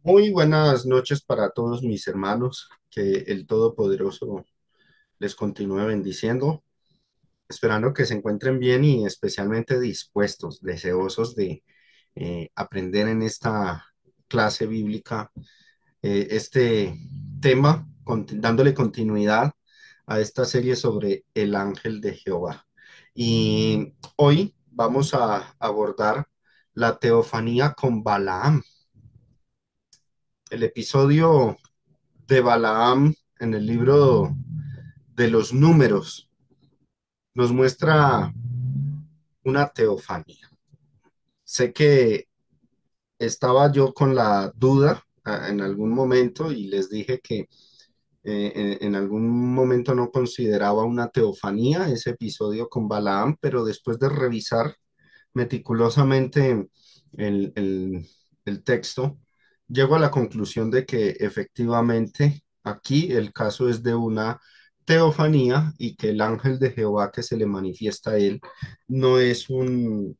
Muy buenas noches para todos mis hermanos, que el Todopoderoso les continúe bendiciendo, esperando que se encuentren bien y especialmente dispuestos, deseosos de aprender en esta clase bíblica este tema, dándole continuidad a esta serie sobre el ángel de Jehová. Y hoy vamos a abordar la teofanía con Balaam. El episodio de Balaam en el libro de los números nos muestra una teofanía. Sé que estaba yo con la duda en algún momento y les dije que en algún momento no consideraba una teofanía ese episodio con Balaam, pero después de revisar meticulosamente el, el, el texto, llego a la conclusión de que efectivamente aquí el caso es de una teofanía y que el ángel de Jehová que se le manifiesta a él no es un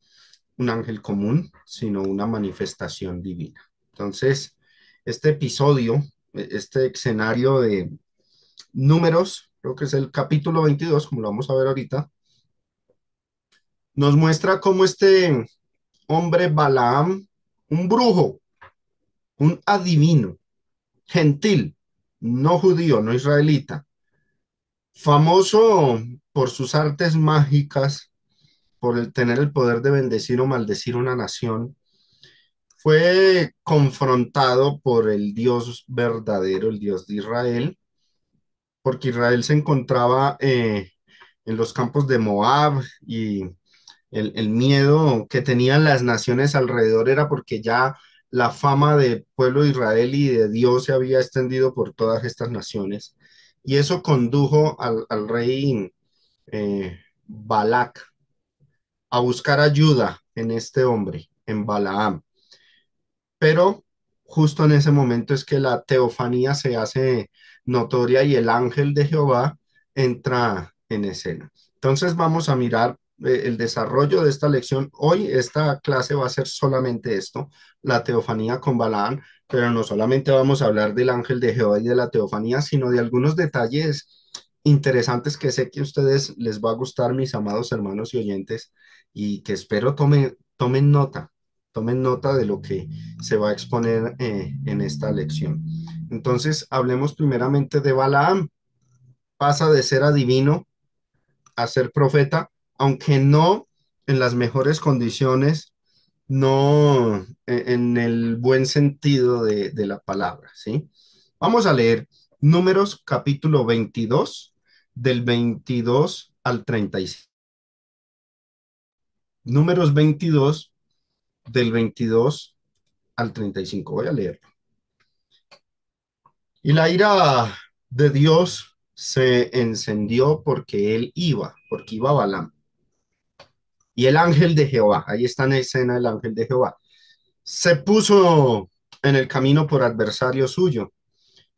ángel común, sino una manifestación divina. Entonces, este episodio, este escenario de números, creo que es el capítulo 22, como lo vamos a ver ahorita, nos muestra cómo este hombre Balaam, un brujo, un adivino, gentil, no judío, no israelita, famoso por sus artes mágicas, por el tener el poder de bendecir o maldecir una nación, fue confrontado por el Dios verdadero, el Dios de Israel, porque Israel se encontraba en los campos de Moab y el miedo que tenían las naciones alrededor era porque ya la fama del pueblo de Israel y de Dios se había extendido por todas estas naciones. Y eso condujo al rey Balac a buscar ayuda en este hombre, en Balaam. Pero justo en ese momento es que la teofanía se hace notoria y el ángel de Jehová entra en escena. Entonces vamos a mirar el desarrollo de esta lección. Hoy esta clase va a ser solamente esto, la teofanía con Balaam, pero no solamente vamos a hablar del ángel de Jehová y de la teofanía, sino de algunos detalles interesantes que sé que a ustedes les va a gustar, mis amados hermanos y oyentes, y que espero tomen nota de lo que se va a exponer en esta lección. Entonces, hablemos primeramente de Balaam. Pasa de ser adivino a ser profeta, aunque no en las mejores condiciones, no en el buen sentido de la palabra, ¿sí? Vamos a leer Números capítulo 22, del 22 al 35. Números 22, del 22 al 35. Voy a leer. Y la ira de Dios se encendió porque iba Balaam. Y el ángel de Jehová, ahí está en escena el ángel de Jehová, se puso en el camino por adversario suyo.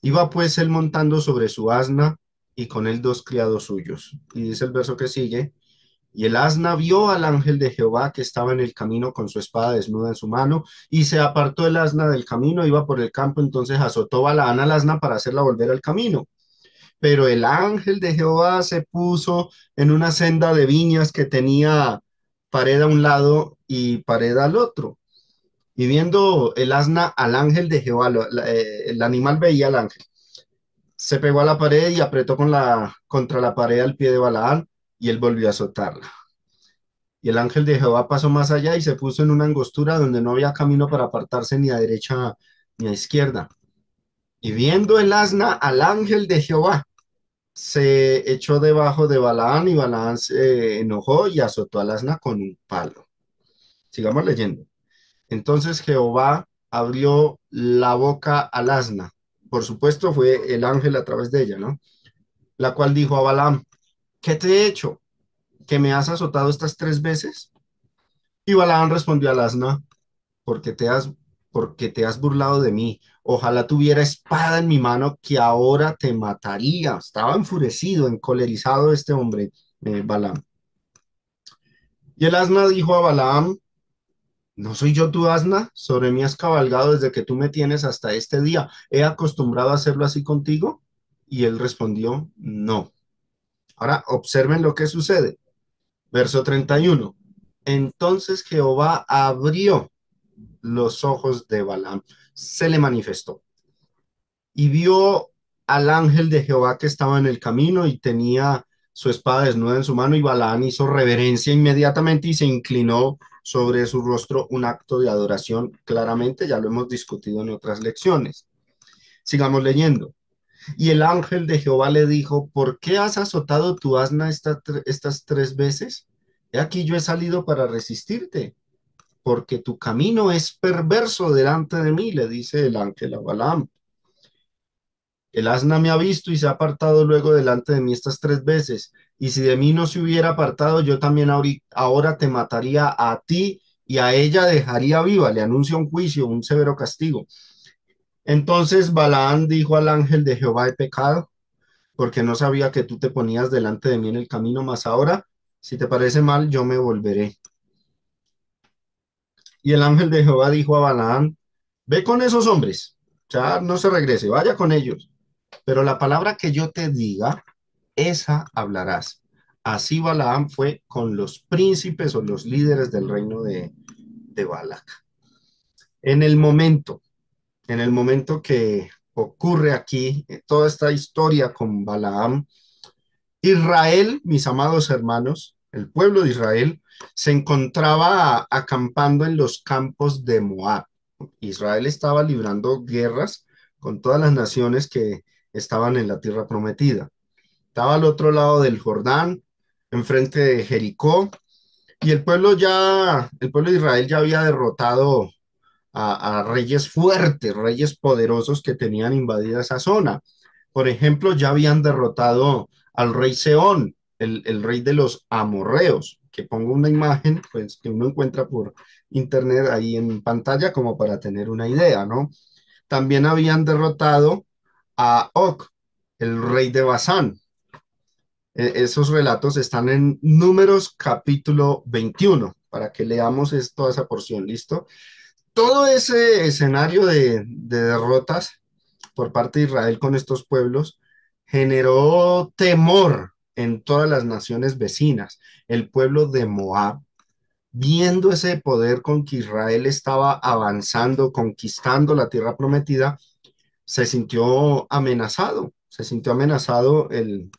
Iba pues él montando sobre su asna y con él dos criados suyos. Y dice el verso que sigue, y el asna vio al ángel de Jehová que estaba en el camino con su espada desnuda en su mano, y se apartó el asna del camino, iba por el campo, entonces azotó Balaán al asna para hacerla volver al camino. Pero el ángel de Jehová se puso en una senda de viñas que tenía pared a un lado y pared al otro. Y viendo el asna al ángel de Jehová, el animal veía al ángel, se pegó a la pared y apretó contra la pared al pie de Balaán y él volvió a azotarla. Y el ángel de Jehová pasó más allá y se puso en una angostura donde no había camino para apartarse ni a derecha ni a izquierda. Y viendo el asna al ángel de Jehová, se echó debajo de Balaán y Balaán se enojó y azotó al asna con un palo. Sigamos leyendo. Entonces Jehová abrió la boca al asna. Por supuesto fue el ángel a través de ella, ¿no? La cual dijo a Balaam, ¿qué te he hecho? ¿Que me has azotado estas tres veces? Y Balaam respondió al asna, porque te has, porque te has burlado de mí. Ojalá tuviera espada en mi mano que ahora te mataría. Estaba enfurecido, encolerizado este hombre, Balaam. Y el asna dijo a Balaam, ¿No soy yo tu asna? Sobre mí has cabalgado desde que tú me tienes hasta este día. ¿He acostumbrado a hacerlo así contigo? Y él respondió, no. Ahora observen lo que sucede. Verso 31. Entonces Jehová abrió los ojos de Balaam, se le manifestó y vio al ángel de Jehová que estaba en el camino y tenía su espada desnuda en su mano, y Balaam hizo reverencia inmediatamente y se inclinó sobre su rostro, un acto de adoración. Claramente ya lo hemos discutido en otras lecciones. Sigamos leyendo. Y el ángel de Jehová le dijo, ¿por qué has azotado tu asna estas 3 veces? He aquí yo he salido para resistirte, porque tu camino es perverso delante de mí, le dice el ángel a Balaam. El asna me ha visto y se ha apartado luego delante de mí estas 3 veces. Y si de mí no se hubiera apartado, yo también ahora te mataría a ti y a ella dejaría viva. Le anuncio un juicio, un severo castigo. Entonces Balaam dijo al ángel de Jehová, he pecado, porque no sabía que tú te ponías delante de mí en el camino, mas ahora, si te parece mal, yo me volveré. Y el ángel de Jehová dijo a Balaam, ve con esos hombres, ya no se regrese, vaya con ellos. Pero la palabra que yo te diga, esa hablarás. Así Balaam fue con los príncipes o los líderes del reino de Balac. En el momento, en el momento que ocurre aquí toda esta historia con Balaam, Israel, mis amados hermanos, el pueblo de Israel, se encontraba acampando en los campos de Moab. Israel estaba librando guerras con todas las naciones que estaban en la tierra prometida. Estaba al otro lado del Jordán, enfrente de Jericó, y el pueblo de Israel ya había derrotado a reyes fuertes, reyes poderosos que tenían invadida esa zona. Por ejemplo, ya habían derrotado al rey Seón, el rey de los amorreos, que pongo una imagen pues, que uno encuentra por internet ahí en pantalla como para tener una idea, ¿no? También habían derrotado a Og, el rey de Basán. Esos relatos están en Números capítulo 21, para que leamos toda esa porción, ¿listo? Todo ese escenario de derrotas por parte de Israel con estos pueblos generó temor en todas las naciones vecinas. El pueblo de Moab, viendo ese poder con que Israel estaba avanzando, conquistando la tierra prometida, se sintió amenazado el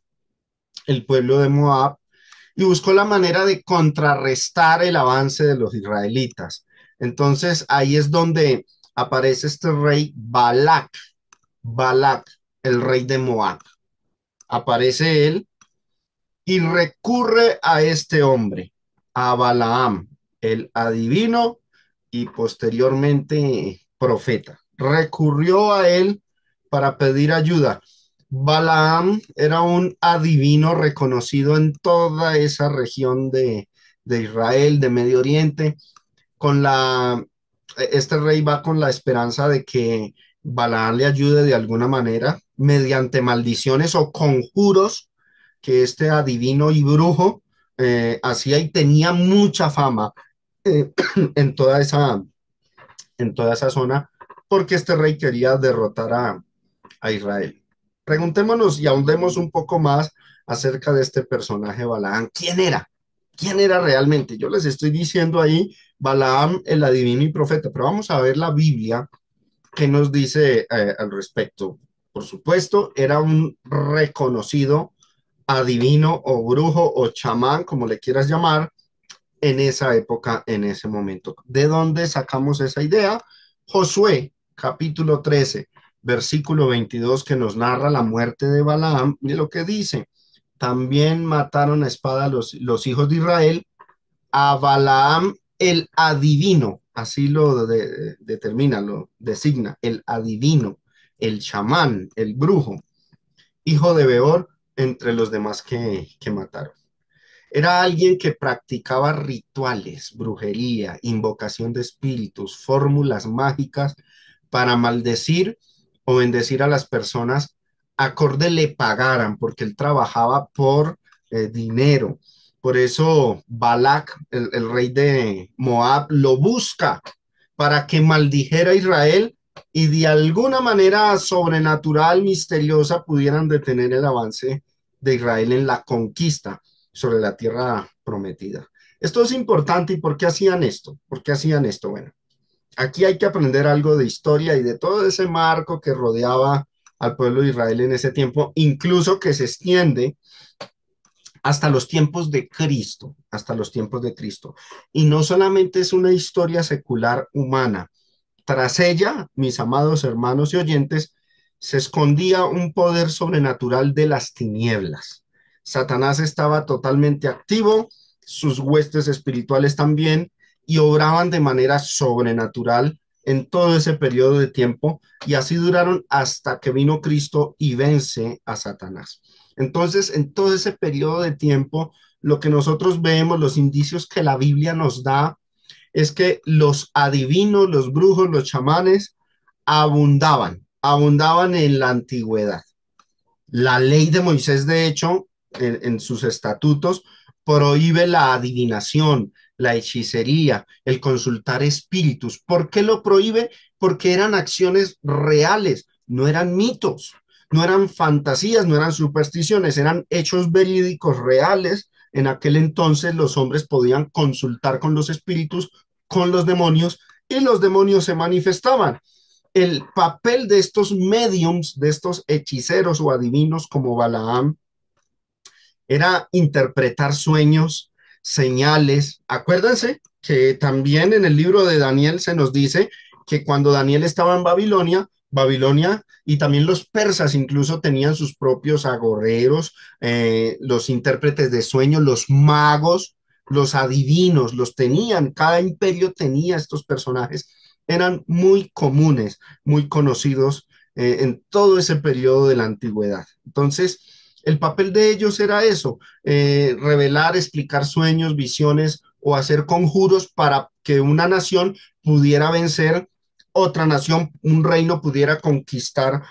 pueblo de Moab y buscó la manera de contrarrestar el avance de los israelitas. Entonces ahí es donde aparece este rey Balac, el rey de Moab. Aparece él y recurre a este hombre, a Balaam, el adivino y posteriormente profeta. Recurrió a él para pedir ayuda. Balaam era un adivino reconocido en toda esa región de Israel, de Medio Oriente, con este rey va con la esperanza de que Balaam le ayude de alguna manera mediante maldiciones o conjuros que este adivino y brujo hacía, y tenía mucha fama eh, en en toda esa zona, porque este rey quería derrotar a Israel. Preguntémonos y ahondemos un poco más acerca de este personaje Balaam. ¿Quién era? ¿Quién era realmente? Yo les estoy diciendo ahí Balaam, el adivino y profeta, pero vamos a ver la Biblia que nos dice al respecto. Por supuesto, era un reconocido adivino o brujo o chamán, como le quieras llamar, en esa época, en ese momento. ¿De dónde sacamos esa idea? Josué, capítulo 13, versículo 22, que nos narra la muerte de Balaam, y lo que dice, también mataron a espada los hijos de Israel a Balaam el adivino, así lo determina, lo designa, el adivino, el chamán, el brujo, hijo de Beor, entre los demás que mataron. Era alguien que practicaba rituales, brujería, invocación de espíritus, fórmulas mágicas para maldecir o bendecir a las personas acorde le pagaran, porque él trabajaba por dinero, Por eso Balac, el rey de Moab, lo busca para que maldijera a Israel y de alguna manera sobrenatural, misteriosa, pudieran detener el avance de Israel en la conquista sobre la tierra prometida. Esto es importante. ¿Y por qué hacían esto? ¿Por qué hacían esto? Bueno, aquí hay que aprender algo de historia y de todo ese marco que rodeaba al pueblo de Israel en ese tiempo, incluso que se extiende hasta los tiempos de Cristo, hasta los tiempos de Cristo. Y no solamente es una historia secular humana. Tras ella, mis amados hermanos y oyentes, se escondía un poder sobrenatural de las tinieblas. Satanás estaba totalmente activo, sus huestes espirituales también, y obraban de manera sobrenatural en todo ese periodo de tiempo, y así duraron hasta que vino Cristo y vence a Satanás. Entonces, en todo ese periodo de tiempo, lo que nosotros vemos, los indicios que la Biblia nos da, es que los adivinos, los brujos, los chamanes abundaban en la antigüedad. La ley de Moisés, de hecho, en sus estatutos, prohíbe la adivinación, la hechicería, el consultar espíritus. ¿Por qué lo prohíbe? Porque eran acciones reales, no eran mitos, no eran fantasías, no eran supersticiones, eran hechos verídicos reales. En aquel entonces los hombres podían consultar con los espíritus, con los demonios, y los demonios se manifestaban. El papel de estos mediums, de estos hechiceros o adivinos como Balaam, era interpretar sueños, señales. Acuérdense que también en el libro de Daniel se nos dice que cuando Daniel estaba en Babilonia y también los persas incluso tenían sus propios agorreros, los intérpretes de sueños, los magos, los adivinos, los tenían, cada imperio tenía estos personajes, eran muy comunes, muy conocidos en todo ese periodo de la antigüedad. Entonces, el papel de ellos era eso, revelar, explicar sueños, visiones o hacer conjuros para que una nación pudiera vencer otra nación, un reino pudiera conquistar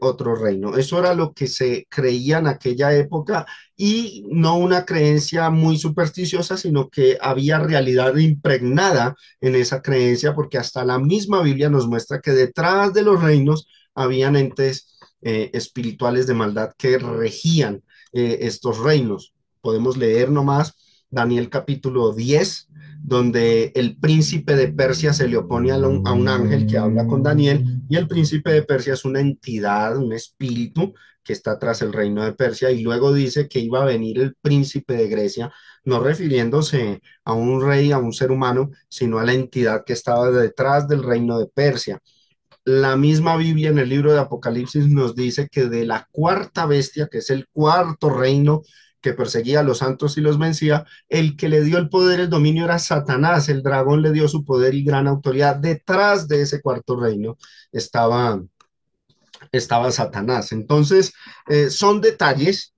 otro reino. Eso era lo que se creía en aquella época y no una creencia muy supersticiosa, sino que había realidad impregnada en esa creencia, porque hasta la misma Biblia nos muestra que detrás de los reinos habían entes espirituales de maldad que regían estos reinos. Podemos leer nomás Daniel capítulo 10, donde el príncipe de Persia se le opone a un ángel que habla con Daniel, y el príncipe de Persia es una entidad, un espíritu que está tras el reino de Persia, y luego dice que iba a venir el príncipe de Grecia, no refiriéndose a un rey, a un ser humano, sino a la entidad que estaba detrás del reino de Persia. La misma Biblia en el libro de Apocalipsis nos dice que de la cuarta bestia, que es el cuarto reino que perseguía a los santos y los vencía, el que le dio el poder, el dominio era Satanás. El dragón le dio su poder y gran autoridad. Detrás de ese cuarto reino estaba, estaba Satanás. Entonces, son detalles,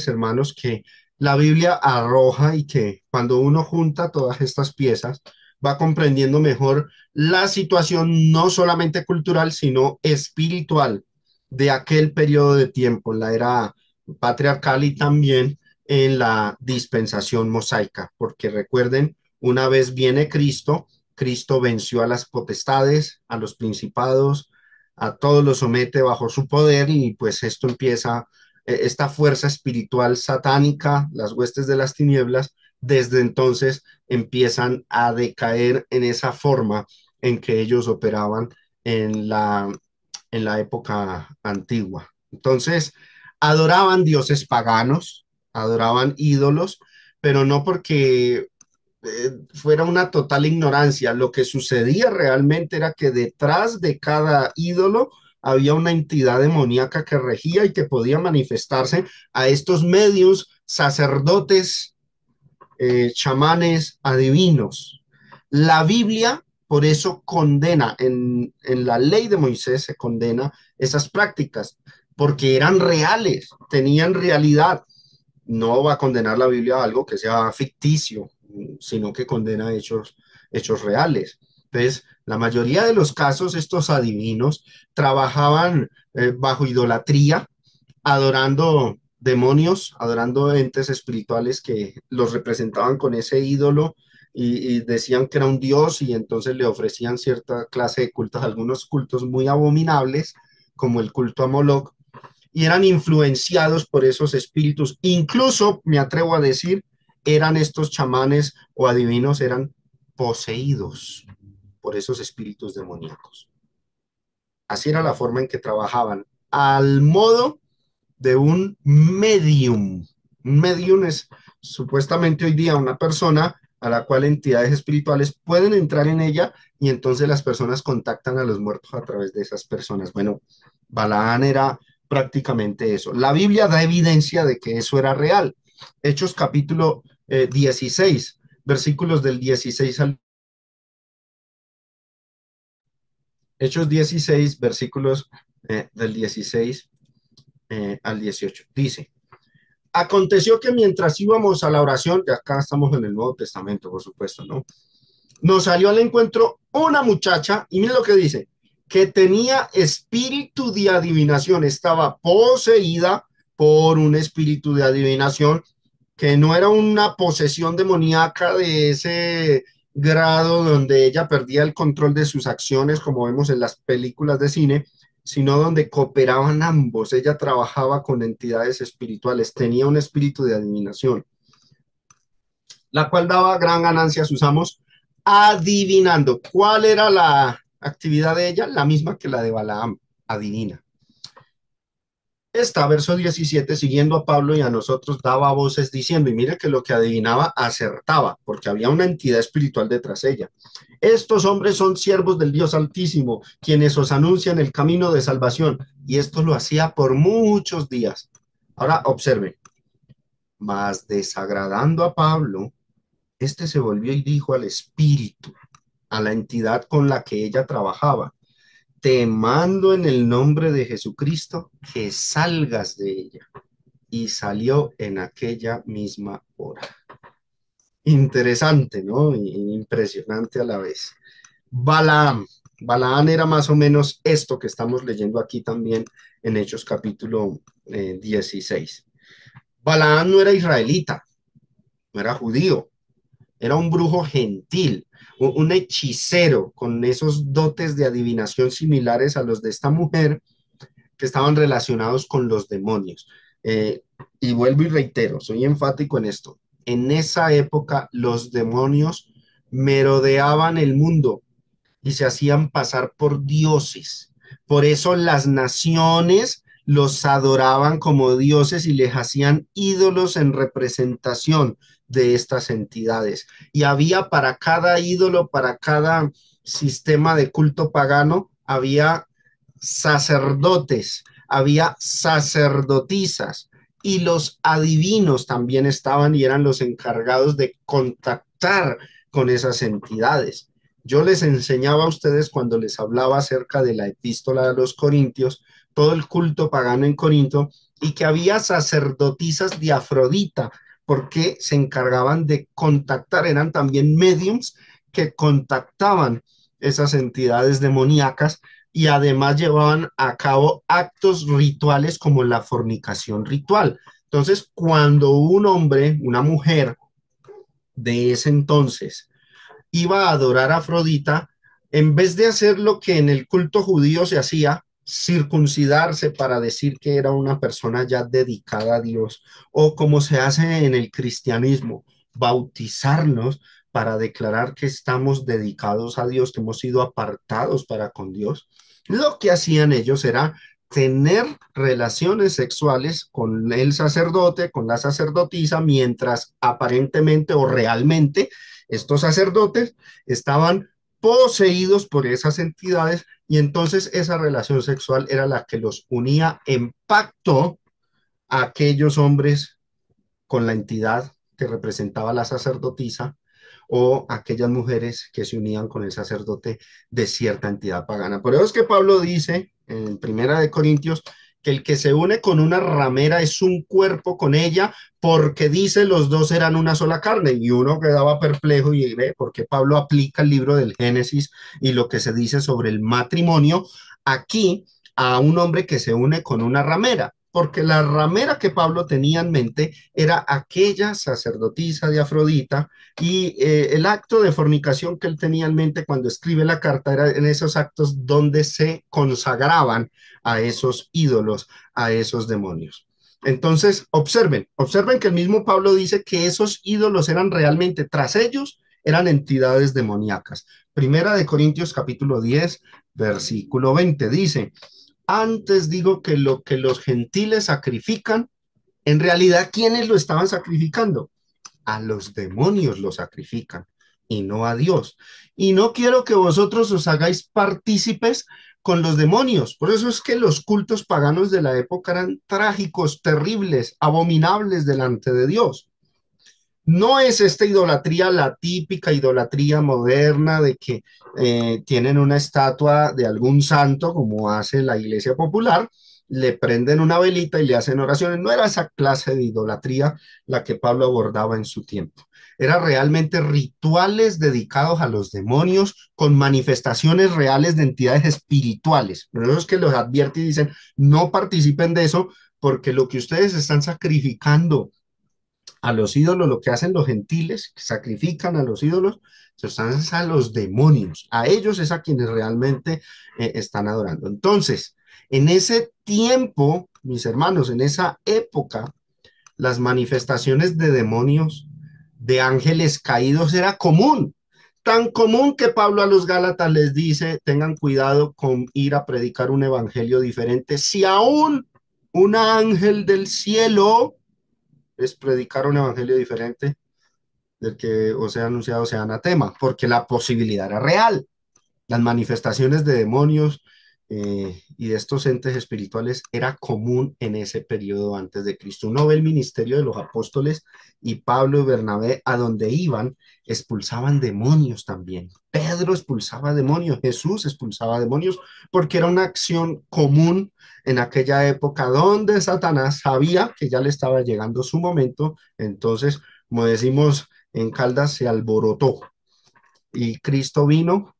hermanos, que la Biblia arroja y que cuando uno junta todas estas piezas, va comprendiendo mejor la situación no solamente cultural, sino espiritual de aquel periodo de tiempo, en la era patriarcal y también en la dispensación mosaica, porque recuerden, una vez viene Cristo, Cristo venció a las potestades, a los principados, a todos los somete bajo su poder, y pues esto empieza, esta fuerza espiritual satánica, las huestes de las tinieblas, desde entonces empiezan a decaer en esa forma en que ellos operaban en en la época antigua. Entonces, adoraban dioses paganos, adoraban ídolos, pero no porque fuera una total ignorancia. Lo que sucedía realmente era que detrás de cada ídolo había una entidad demoníaca que regía y que podía manifestarse a estos medios, sacerdotes, chamanes, adivinos. La Biblia, por eso, condena, en la ley de Moisés se condena esas prácticas, porque eran reales, tenían realidad. No va a condenar la Biblia a algo que sea ficticio, sino que condena hechos reales. Entonces, la mayoría de los casos, estos adivinos trabajaban bajo idolatría, adorando demonios adorando entes espirituales que los representaban con ese ídolo y decían que era un dios y entonces le ofrecían cierta clase de cultos, algunos cultos muy abominables, como el culto a Moloch, y eran influenciados por esos espíritus. Incluso, me atrevo a decir, eran estos chamanes o adivinos, eran poseídos por esos espíritus demoníacos. Así era la forma en que trabajaban, al modo de un medium. Un medium es supuestamente hoy día una persona a la cual entidades espirituales pueden entrar en ella y entonces las personas contactan a los muertos a través de esas personas. Bueno, Balaán era prácticamente eso. La Biblia da evidencia de que eso era real. Hechos capítulo 16, versículos del 16 al Hechos 16, versículos del 16 al 18. Dice, aconteció que mientras íbamos a la oración, que acá estamos en el Nuevo Testamento, por supuesto, ¿no? Nos salió al encuentro una muchacha, y miren lo que dice, que tenía espíritu de adivinación, estaba poseída por un espíritu de adivinación, que no era una posesión demoníaca de ese grado donde ella perdía el control de sus acciones, como vemos en las películas de cine, sino donde cooperaban ambos. Ella trabajaba con entidades espirituales, tenía un espíritu de adivinación, la cual daba gran ganancia a sus amos, adivinando. ¿Cuál era la actividad de ella? La misma que la de Balaam, adivina. Está, verso 17, siguiendo a Pablo y a nosotros, daba voces diciendo, y mire que lo que adivinaba acertaba, porque había una entidad espiritual detrás de ella. Estos hombres son siervos del Dios Altísimo, quienes os anuncian el camino de salvación, y esto lo hacía por muchos días. Ahora observe, mas desagradando a Pablo, este se volvió y dijo al espíritu, a la entidad con la que ella trabajaba, te mando en el nombre de Jesucristo que salgas de ella. Y salió en aquella misma hora. Interesante, ¿no? Impresionante a la vez. Balaam. Balaam era más o menos esto que estamos leyendo aquí también en Hechos capítulo 16. Balaam no era israelita, no era judío, era un brujo gentil, un hechicero con esos dotes de adivinación similares a los de esta mujer, que estaban relacionados con los demonios. Eh, y vuelvo y reitero, soy enfático en esto. En esa época los demonios merodeaban el mundo y se hacían pasar por dioses. Por eso las naciones los adoraban como dioses y les hacían ídolos en representación de estas entidades. Y había para cada ídolo, para cada sistema de culto pagano, había sacerdotes, había sacerdotisas y los adivinos también estaban y eran los encargados de contactar con esas entidades. Yo les enseñaba a ustedes cuando les hablaba acerca de la epístola de los Corintios, todo el culto pagano en Corinto y que había sacerdotisas de Afrodita porque se encargaban de contactar, eran también mediums que contactaban esas entidades demoníacas y además llevaban a cabo actos rituales como la fornicación ritual. Entonces, cuando un hombre, una mujer de ese entonces, iba a adorar a Afrodita, en vez de hacer lo que en el culto judío se hacía, circuncidarse para decir que era una persona ya dedicada a Dios, o como se hace en el cristianismo, bautizarnos para declarar que estamos dedicados a Dios, que hemos sido apartados para con Dios. Lo que hacían ellos era tener relaciones sexuales con el sacerdote, con la sacerdotisa, mientras aparentemente o realmente estos sacerdotes estaban poseídos por esas entidades y entonces esa relación sexual era la que los unía en pacto a aquellos hombres con la entidad que representaba la sacerdotisa o aquellas mujeres que se unían con el sacerdote de cierta entidad pagana. Por eso es que Pablo dice en Primera de Corintios que el que se une con una ramera es un cuerpo con ella, porque dice los dos eran una sola carne, y uno quedaba perplejo y ve por qué Pablo aplica el libro del Génesis y lo que se dice sobre el matrimonio aquí a un hombre que se une con una ramera. porque la ramera que Pablo tenía en mente era aquella sacerdotisa de Afrodita y el acto de fornicación que él tenía en mente cuando escribe la carta era en esos actos donde se consagraban a esos ídolos, a esos demonios. Entonces, observen que el mismo Pablo dice que esos ídolos eran realmente, tras ellos, eran entidades demoníacas. Primera de Corintios capítulo 10, versículo 20 dice, antes digo que lo que los gentiles sacrifican, en realidad, ¿quiénes lo estaban sacrificando? A los demonios lo sacrifican y no a Dios. Y no quiero que vosotros os hagáis partícipes con los demonios. Por eso es que los cultos paganos de la época eran trágicos, terribles, abominables delante de Dios. No es esta idolatría la típica idolatría moderna de que tienen una estatua de algún santo, como hace la iglesia popular, le prenden una velita y le hacen oraciones. No era esa clase de idolatría la que Pablo abordaba en su tiempo. Era realmente rituales dedicados a los demonios con manifestaciones reales de entidades espirituales. Por eso es que los advierte y dicen, no participen de eso porque lo que ustedes están sacrificando a los ídolos, lo que hacen los gentiles, que sacrifican a los ídolos, se están a los demonios, a ellos es a quienes realmente están adorando. Entonces, en ese tiempo, mis hermanos, en esa época, las manifestaciones de demonios, de ángeles caídos, era común. Tan común que Pablo a los Gálatas les dice, tengan cuidado con ir a predicar un evangelio diferente. Si aún un ángel del cielo es predicar un evangelio diferente del que os he anunciado sea anatema, porque la posibilidad era real. Las manifestaciones de demonios y de estos entes espirituales era común en ese periodo antes de Cristo. Uno ve el ministerio de los apóstoles y Pablo y Bernabé a donde iban expulsaban demonios también. Pedro expulsaba demonios, Jesús expulsaba demonios, porque era una acción común en aquella época donde Satanás sabía que ya le estaba llegando su momento, entonces, como decimos en Caldas, se alborotó y Cristo vino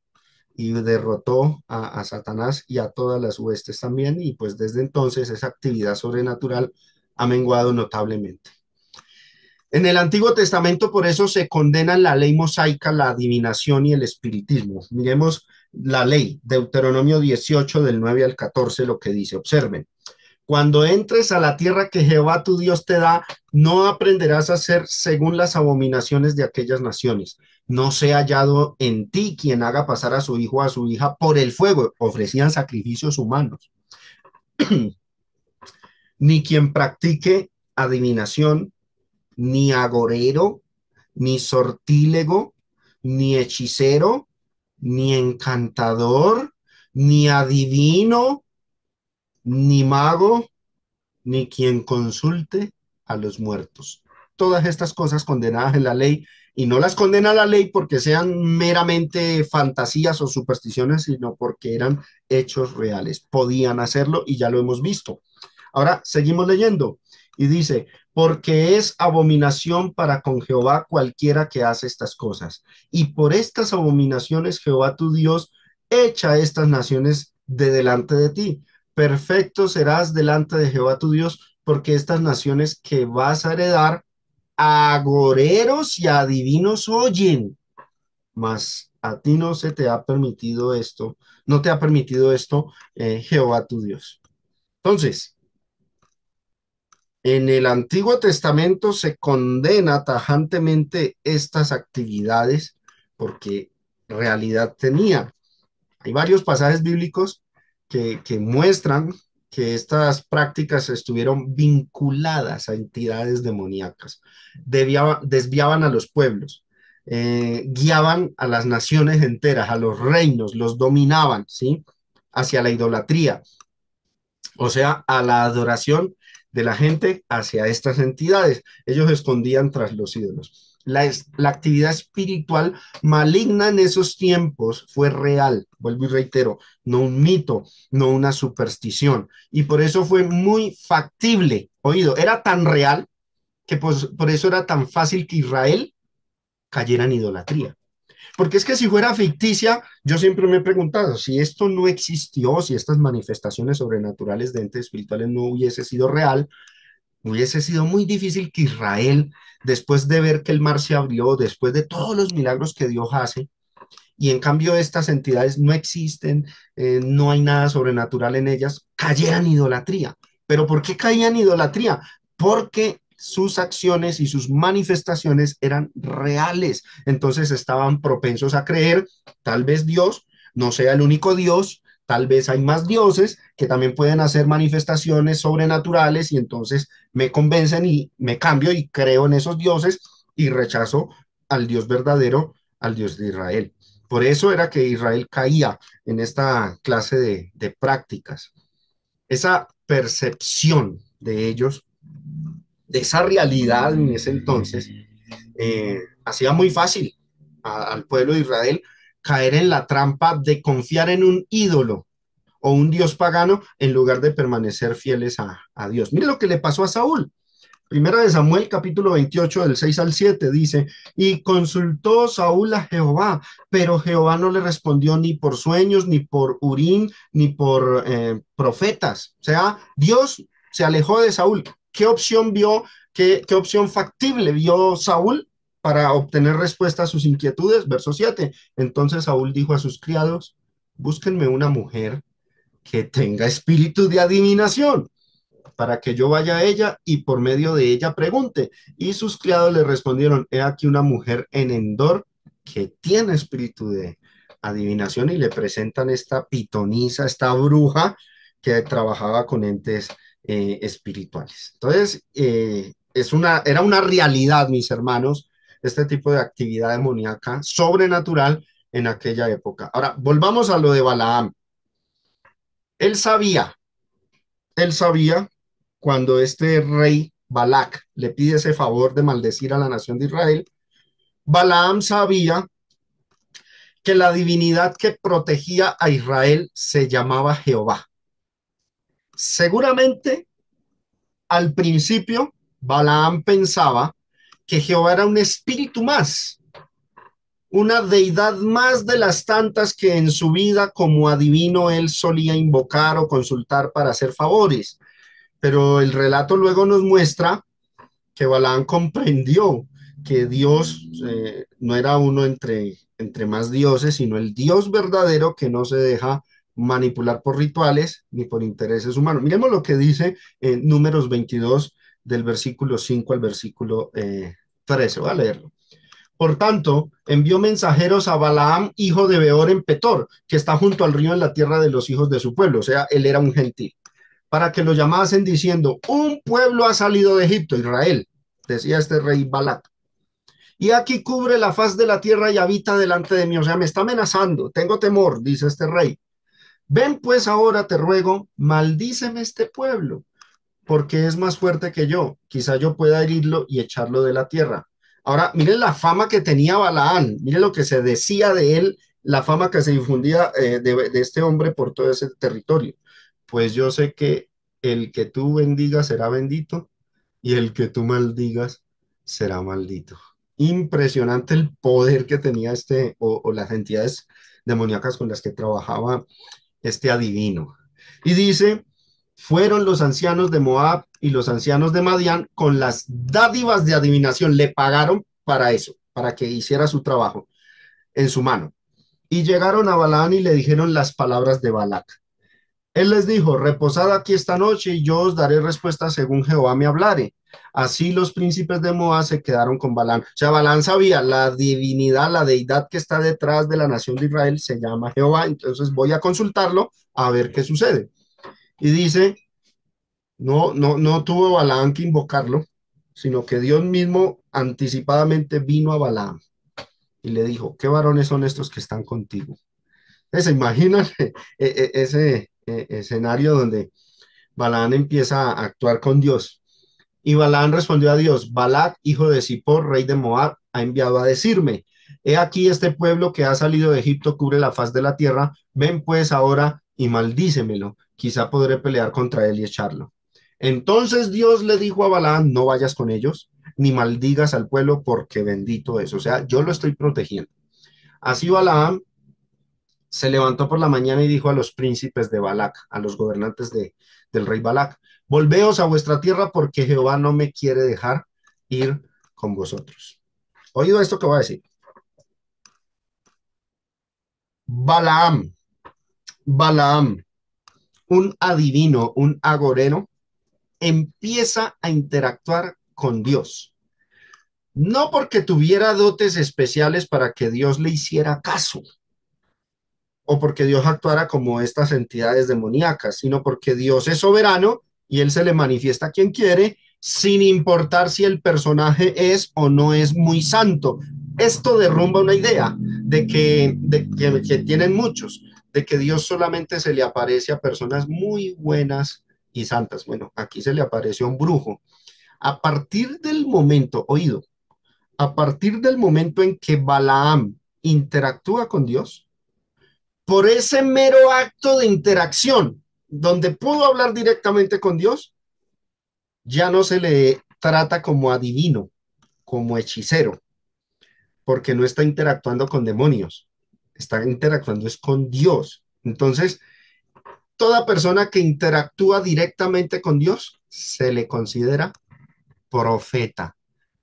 y derrotó a Satanás y a todas las huestes también, y pues desde entonces esa actividad sobrenatural ha menguado notablemente. En el Antiguo Testamento por eso se condena en la ley mosaica la adivinación y el espiritismo. Miremos la ley, Deuteronomio 18 del 9 al 14, lo que dice, observen. Cuando entres a la tierra que Jehová tu Dios te da, no aprenderás a hacer según las abominaciones de aquellas naciones. No sea hallado en ti quien haga pasar a su hijo o a su hija por el fuego. Ofrecían sacrificios humanos. Ni quien practique adivinación, ni agorero, ni sortílego, ni hechicero, ni encantador, ni adivino, ni mago, ni quien consulte a los muertos. Todas estas cosas condenadas en la ley, y no las condena la ley porque sean meramente fantasías o supersticiones, sino porque eran hechos reales. Podían hacerlo y ya lo hemos visto. Ahora seguimos leyendo y dice, porque es abominación para con Jehová cualquiera que hace estas cosas. Y por estas abominaciones Jehová tu Dios echa estas naciones de delante de ti. Perfecto serás delante de Jehová tu Dios, porque estas naciones que vas a heredar, agoreros y adivinos oyen, mas a ti no se te ha permitido esto, no te ha permitido esto, Jehová tu Dios. Entonces, en el Antiguo Testamento se condena tajantemente estas actividades porque realidad tenía. Hay varios pasajes bíblicos que muestran que estas prácticas estuvieron vinculadas a entidades demoníacas, desviaban a los pueblos, guiaban a las naciones enteras, a los reinos, los dominaban, ¿sí? Hacia la idolatría, o sea, a la adoración de la gente hacia estas entidades. Ellos escondían tras los ídolos. La actividad espiritual maligna en esos tiempos fue real, vuelvo y reitero, no un mito, no una superstición. Y por eso fue muy factible, oído, era tan real que pues, por eso era tan fácil que Israel cayera en idolatría. Porque es que si fuera ficticia, yo siempre me he preguntado, si esto no existió, si estas manifestaciones sobrenaturales de entes espirituales no hubiese sido real, hubiese sido muy difícil que Israel, después de ver que el mar se abrió, después de todos los milagros que Dios hace, y en cambio estas entidades no existen, no hay nada sobrenatural en ellas, cayeran en idolatría. ¿Pero por qué caían en idolatría? Porque sus acciones y sus manifestaciones eran reales, entonces estaban propensos a creer, tal vez Dios no sea el único Dios, tal vez hay más dioses que también pueden hacer manifestaciones sobrenaturales y entonces me convencen y me cambio y creo en esos dioses y rechazo al Dios verdadero, al Dios de Israel. Por eso era que Israel caía en esta clase de prácticas. Esa percepción de ellos, de esa realidad en ese entonces, hacía muy fácil al pueblo de Israel caer en la trampa de confiar en un ídolo o un dios pagano en lugar de permanecer fieles a Dios. Mire lo que le pasó a Saúl. Primera de Samuel, capítulo 28, del 6 al 7 dice, y consultó Saúl a Jehová, pero Jehová no le respondió ni por sueños, ni por Urim, ni por profetas. O sea, Dios se alejó de Saúl. ¿Qué opción vio, qué opción factible vio Saúl para obtener respuesta a sus inquietudes? Verso 7. Entonces Saúl dijo a sus criados, búsquenme una mujer que tenga espíritu de adivinación para que yo vaya a ella y por medio de ella pregunte. Y sus criados le respondieron, he aquí una mujer en Endor que tiene espíritu de adivinación y le presentan esta pitonisa, esta bruja que trabajaba con entes espirituales. Entonces, era una realidad, mis hermanos, este tipo de actividad demoníaca sobrenatural en aquella época. Ahora, volvamos a lo de Balaam. Él sabía, él sabía cuando este rey Balac le pide ese favor de maldecir a la nación de Israel, Balaam sabía que la divinidad que protegía a Israel se llamaba Jehová. Seguramente al principio Balaam pensaba que Jehová era un espíritu más, una deidad más de las tantas que en su vida como adivino él solía invocar o consultar para hacer favores. Pero el relato luego nos muestra que Balaam comprendió que Dios no era uno entre más dioses, sino el Dios verdadero que no se deja manipular por rituales ni por intereses humanos. Miremos lo que dice en Números 22 del versículo 5 al versículo 13. Voy a leerlo. Por tanto, envió mensajeros a Balaam, hijo de Beor en Petor, que está junto al río en la tierra de los hijos de su pueblo, o sea, él era un gentil, para que lo llamasen diciendo, un pueblo ha salido de Egipto, Israel, decía este rey Balac. Y aquí cubre la faz de la tierra y habita delante de mí. O sea, me está amenazando. Tengo temor, dice este rey. Ven pues ahora, te ruego, maldíceme este pueblo, porque es más fuerte que yo. Quizá yo pueda herirlo y echarlo de la tierra. Ahora, miren la fama que tenía Balaán. Miren lo que se decía de él, la fama que se difundía de este hombre por todo ese territorio. Pues yo sé que el que tú bendigas será bendito y el que tú maldigas será maldito. Impresionante el poder que tenía o las entidades demoníacas con las que trabajaba este adivino. Y dice, fueron los ancianos de Moab y los ancianos de Madián con las dádivas de adivinación, le pagaron para eso, para que hiciera su trabajo en su mano. Y llegaron a Balaán y le dijeron las palabras de Balac. Él les dijo, reposad aquí esta noche y yo os daré respuesta según Jehová me hablare. Así los príncipes de Moab se quedaron con Balán. O sea, Balán sabía la divinidad, la deidad que está detrás de la nación de Israel se llama Jehová. Entonces voy a consultarlo a ver qué sucede. Y dice, no tuvo Balaam que invocarlo, sino que Dios mismo anticipadamente vino a Balaam y le dijo, ¿qué varones son estos que están contigo? ¿Se imaginan ese escenario donde Balaam empieza a actuar con Dios? Y Balaam respondió a Dios, Balac, hijo de Zippor, rey de Moab, ha enviado a decirme, he aquí este pueblo que ha salido de Egipto cubre la faz de la tierra, ven pues ahora y maldícemelo, quizá podré pelear contra él y echarlo. Entonces Dios le dijo a Balaam, no vayas con ellos, ni maldigas al pueblo porque bendito es. O sea, yo lo estoy protegiendo. Así Balaam se levantó por la mañana y dijo a los príncipes de Balac, a los gobernantes del rey Balac, volveos a vuestra tierra porque Jehová no me quiere dejar ir con vosotros. Oído esto que voy a decir. Balaam, Balaam, un adivino, un agorero, empieza a interactuar con Dios. No porque tuviera dotes especiales para que Dios le hiciera caso, o porque Dios actuara como estas entidades demoníacas, sino porque Dios es soberano y Él se le manifiesta a quien quiere, sin importar si el personaje es o no es muy santo. Esto derrumba una idea que tienen muchos, de que Dios solamente se le aparece a personas muy buenas y santas. Bueno, aquí se le apareció a un brujo. A partir del momento, oído, a partir del momento en que Balaam interactúa con Dios, por ese mero acto de interacción, donde pudo hablar directamente con Dios, ya no se le trata como adivino, como hechicero, porque no está interactuando con demonios, está interactuando es con Dios. Entonces, toda persona que interactúa directamente con Dios se le considera profeta,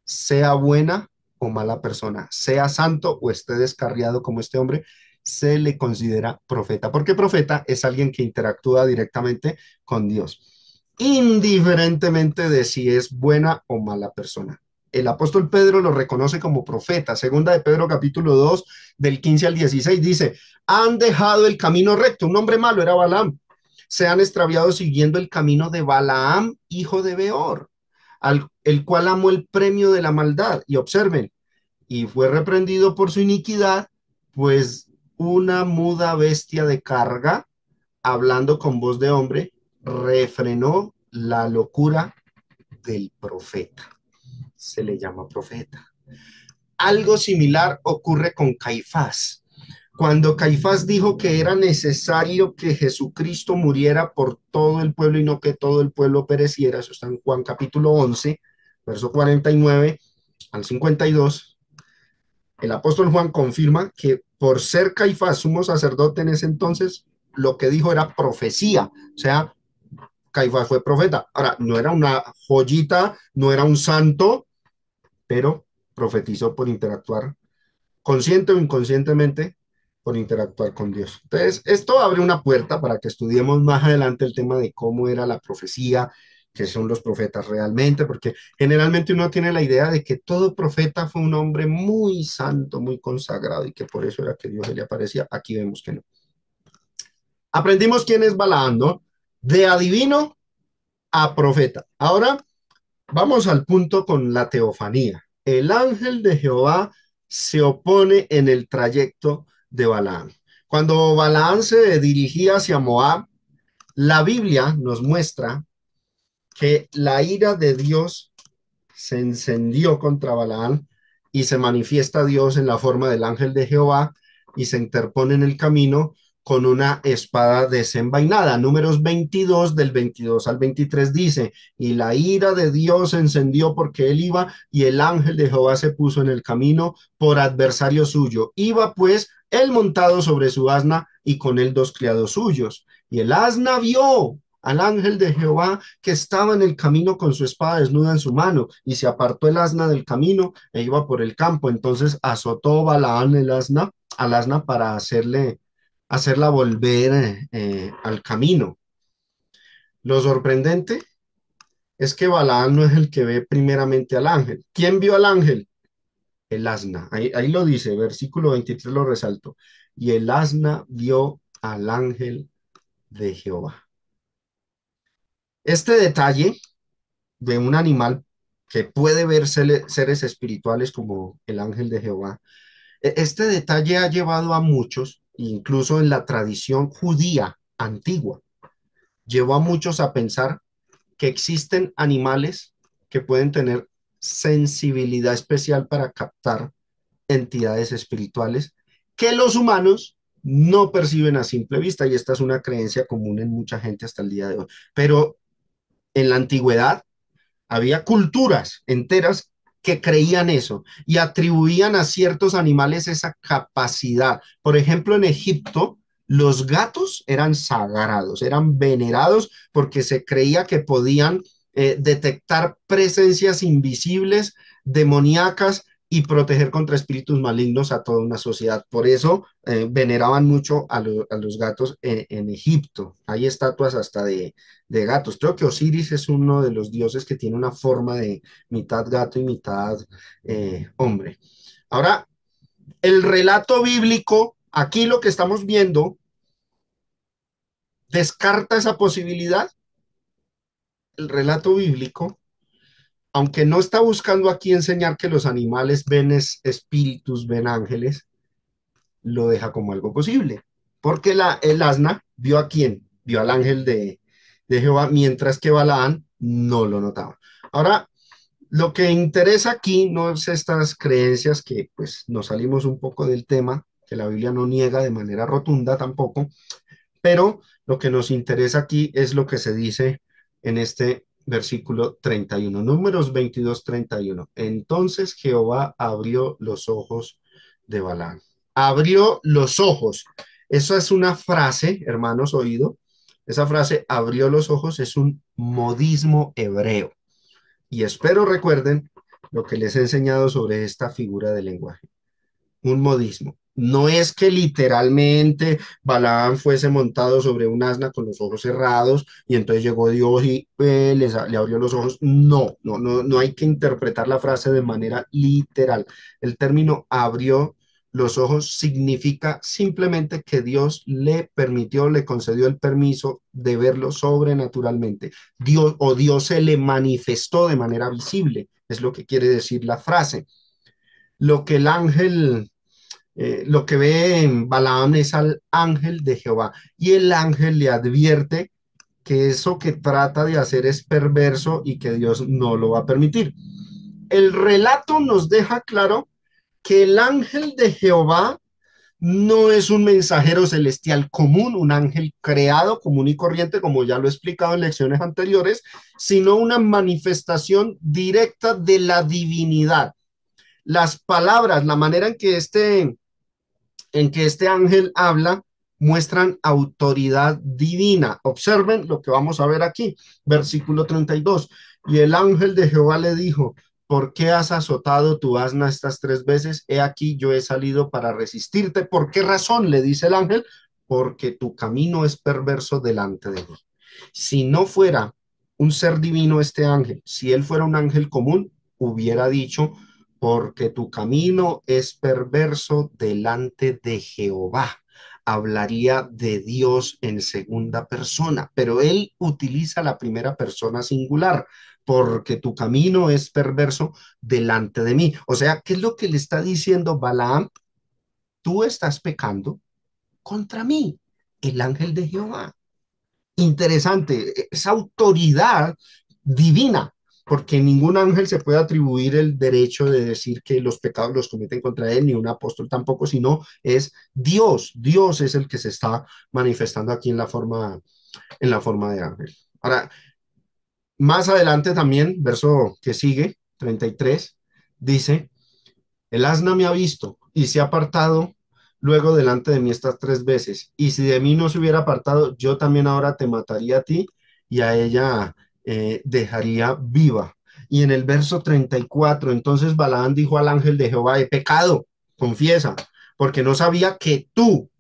sea buena o mala persona, sea santo o esté descarriado como este hombre, se le considera profeta, porque profeta es alguien que interactúa directamente con Dios, indiferentemente de si es buena o mala persona. El apóstol Pedro lo reconoce como profeta. Segunda de Pedro capítulo 2 del 15 al 16 dice, han dejado el camino recto. Un hombre malo era Balaam. Se han extraviado siguiendo el camino de Balaam, hijo de Beor, el cual amó el premio de la maldad. Y observen, y fue reprendido por su iniquidad, pues una muda bestia de carga, hablando con voz de hombre, refrenó la locura del profeta. Se le llama profeta. Algo similar ocurre con Caifás. Cuando Caifás dijo que era necesario que Jesucristo muriera por todo el pueblo y no que todo el pueblo pereciera, eso está en Juan capítulo 11, verso 49 al 52, el apóstol Juan confirma que por ser Caifás sumo sacerdote en ese entonces, lo que dijo era profecía, o sea, Caifás fue profeta. Ahora, no era una joyita, no era un santo, pero profetizó por interactuar consciente o inconscientemente por interactuar con Dios. Entonces, esto abre una puerta para que estudiemos más adelante el tema de cómo era la profecía, qué son los profetas realmente, porque generalmente uno tiene la idea de que todo profeta fue un hombre muy santo, muy consagrado y que por eso era que Dios se le aparecía. Aquí vemos que no. Aprendimos quién es Balaam, ¿no? De adivino a profeta. Ahora vamos al punto con la teofanía. El ángel de Jehová se opone en el trayecto de Balaam. Cuando Balaam se dirigía hacia Moab, la Biblia nos muestra que la ira de Dios se encendió contra Balaam y se manifiesta Dios en la forma del ángel de Jehová y se interpone en el camino con una espada desenvainada. Números 22 del 22 al 23 dice, y la ira de Dios se encendió porque él iba y el ángel de Jehová se puso en el camino por adversario suyo. Iba pues él montado sobre su asna y con él dos criados suyos. Y el asna vio al ángel de Jehová que estaba en el camino con su espada desnuda en su mano, y se apartó el asna del camino e iba por el campo. Entonces azotó Balaam al asna para hacerla volver al camino. Lo sorprendente es que Balaam no es el que ve primeramente al ángel. ¿Quién vio al ángel? El asna. Ahí lo dice, versículo 23 lo resalto. Y el asna vio al ángel de Jehová. Este detalle de un animal que puede ver seres espirituales como el ángel de Jehová. Este detalle ha llevado a muchos, incluso en la tradición judía antigua, llevó a muchos a pensar que existen animales que pueden tener sensibilidad especial para captar entidades espirituales que los humanos no perciben a simple vista, y esta es una creencia común en mucha gente hasta el día de hoy. Pero en la antigüedad había culturas enteras que creían eso y atribuían a ciertos animales esa capacidad. Por ejemplo, en Egipto, los gatos eran sagrados, eran venerados porque se creía que podían detectar presencias invisibles, demoníacas y proteger contra espíritus malignos a toda una sociedad. Por eso veneraban mucho a los gatos en Egipto. Hay estatuas hasta de gatos. Creo que Osiris es uno de los dioses que tiene una forma de mitad gato y mitad hombre. Ahora, el relato bíblico, aquí lo que estamos viendo, descarta esa posibilidad. El relato bíblico, aunque no está buscando aquí enseñar que los animales ven espíritus, ven ángeles, lo deja como algo posible. Porque el asna vio a quién, vio al ángel de Jehová, mientras que Balaán no lo notaba. Ahora, lo que interesa aquí no es estas creencias que pues nos salimos un poco del tema, que la Biblia no niega de manera rotunda tampoco, pero lo que nos interesa aquí es lo que se dice en este versículo 31, Números 22:31. Entonces Jehová abrió los ojos de Balaam. Abrió los ojos. Esa es una frase, hermanos, oído. Esa frase, abrió los ojos, es un modismo hebreo. Y espero recuerden lo que les he enseñado sobre esta figura de lenguaje, un modismo. No es que literalmente Balaam fuese montado sobre un asna con los ojos cerrados y entonces llegó Dios y le abrió los ojos. No, no, no, no hay que interpretar la frase de manera literal. El término abrió los ojos significa simplemente que Dios le permitió, le concedió el permiso de verlo sobrenaturalmente. Dios o Dios se le manifestó de manera visible, es lo que quiere decir la frase. Lo que el ángel lo que ve en Balaam es al ángel de Jehová y el ángel le advierte que eso que trata de hacer es perverso y que Dios no lo va a permitir. El relato nos deja claro que el ángel de Jehová no es un mensajero celestial común, un ángel creado común y corriente, como ya lo he explicado en lecciones anteriores, sino una manifestación directa de la divinidad. Las palabras, la manera en que este ángel habla, muestran autoridad divina. Observen lo que vamos a ver aquí, versículo 32. Y el ángel de Jehová le dijo, ¿por qué has azotado tu asna estas 3 veces? He aquí yo he salido para resistirte. ¿Por qué razón? Le dice el ángel, porque tu camino es perverso delante de mí. Si no fuera un ser divino este ángel, si él fuera un ángel común, hubiera dicho, porque tu camino es perverso delante de Jehová. Hablaría de Dios en segunda persona, pero él utiliza la primera persona singular, porque tu camino es perverso delante de mí. O sea, ¿qué es lo que le está diciendo Balaam? Tú estás pecando contra mí, el ángel de Jehová. Interesante, esa autoridad divina, porque ningún ángel se puede atribuir el derecho de decir que los pecados los cometen contra él, ni un apóstol tampoco, sino es Dios. Dios es el que se está manifestando aquí en la forma de ángel. Ahora, más adelante también, verso que sigue, 33 dice, el asna me ha visto y se ha apartado luego delante de mí estas 3 veces. Y si de mí no se hubiera apartado, yo también ahora te mataría a ti y a ella dejaría viva. Y en el verso 34, entonces Balaán dijo al ángel de Jehová, he pecado, confiesa, porque no sabía que tú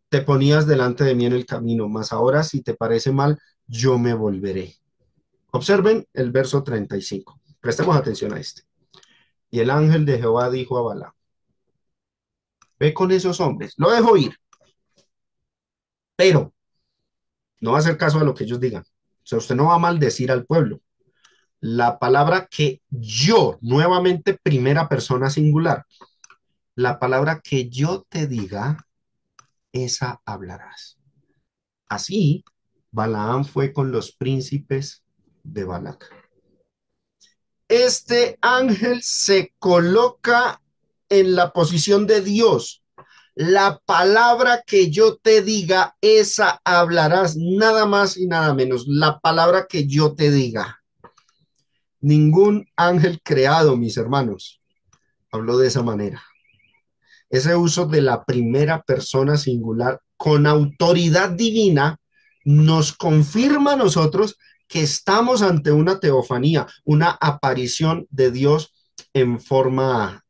te ponías delante de mí en el camino, mas ahora si te parece mal, yo me volveré. Observen el verso 35. Prestemos atención a este. Y el ángel de Jehová dijo a Balaam, ve con esos hombres, lo dejo ir, pero no va a hacer caso a lo que ellos digan. O sea, usted no va a maldecir al pueblo. La palabra que yo, nuevamente primera persona singular, la palabra que yo te diga, esa hablarás. Así, Balaam fue con los príncipes de Balac. Este ángel se coloca en la posición de Dios. La palabra que yo te diga, esa hablarás, nada más y nada menos. La palabra que yo te diga. Ningún ángel creado, mis hermanos, habló de esa manera. Ese uso de la primera persona singular con autoridad divina nos confirma a nosotros que estamos ante una teofanía, una aparición de Dios en forma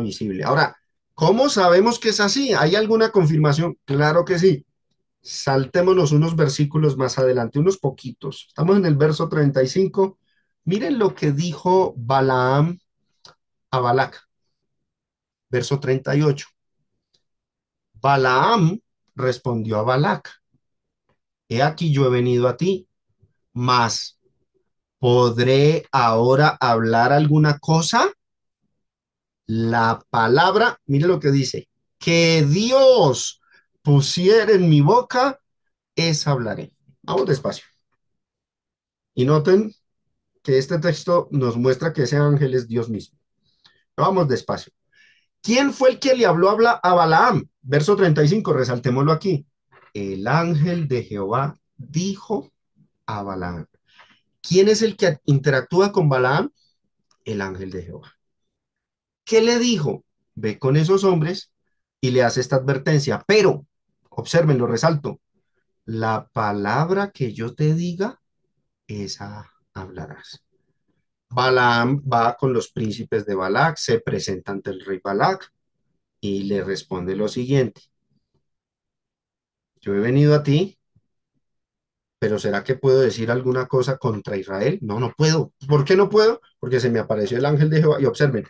visible. Ahora, ¿cómo sabemos que es así? ¿Hay alguna confirmación? Claro que sí. Saltémonos unos versículos más adelante, unos poquitos. Estamos en el verso 35. Miren lo que dijo Balaam a Balac, verso 38. Balaam respondió a Balac, he aquí yo he venido a ti, mas ¿podré ahora hablar alguna cosa? La palabra, mire lo que dice, que Dios pusiera en mi boca, esa hablaré. Vamos despacio. Y noten que este texto nos muestra que ese ángel es Dios mismo. Vamos despacio. ¿Quién fue el que le habló a Balaam? Verso 35, resaltémoslo aquí. El ángel de Jehová dijo a Balaam. ¿Quién es el que interactúa con Balaam? El ángel de Jehová. ¿Qué le dijo? Ve con esos hombres y le hace esta advertencia. Pero, observen, lo resalto, la palabra que yo te diga, esa hablarás. Balaam va con los príncipes de Balac, se presenta ante el rey Balac y le responde lo siguiente. Yo he venido a ti, pero ¿será que puedo decir alguna cosa contra Israel? No, no puedo. ¿Por qué no puedo? Porque se me apareció el ángel de Jehová. Y observen,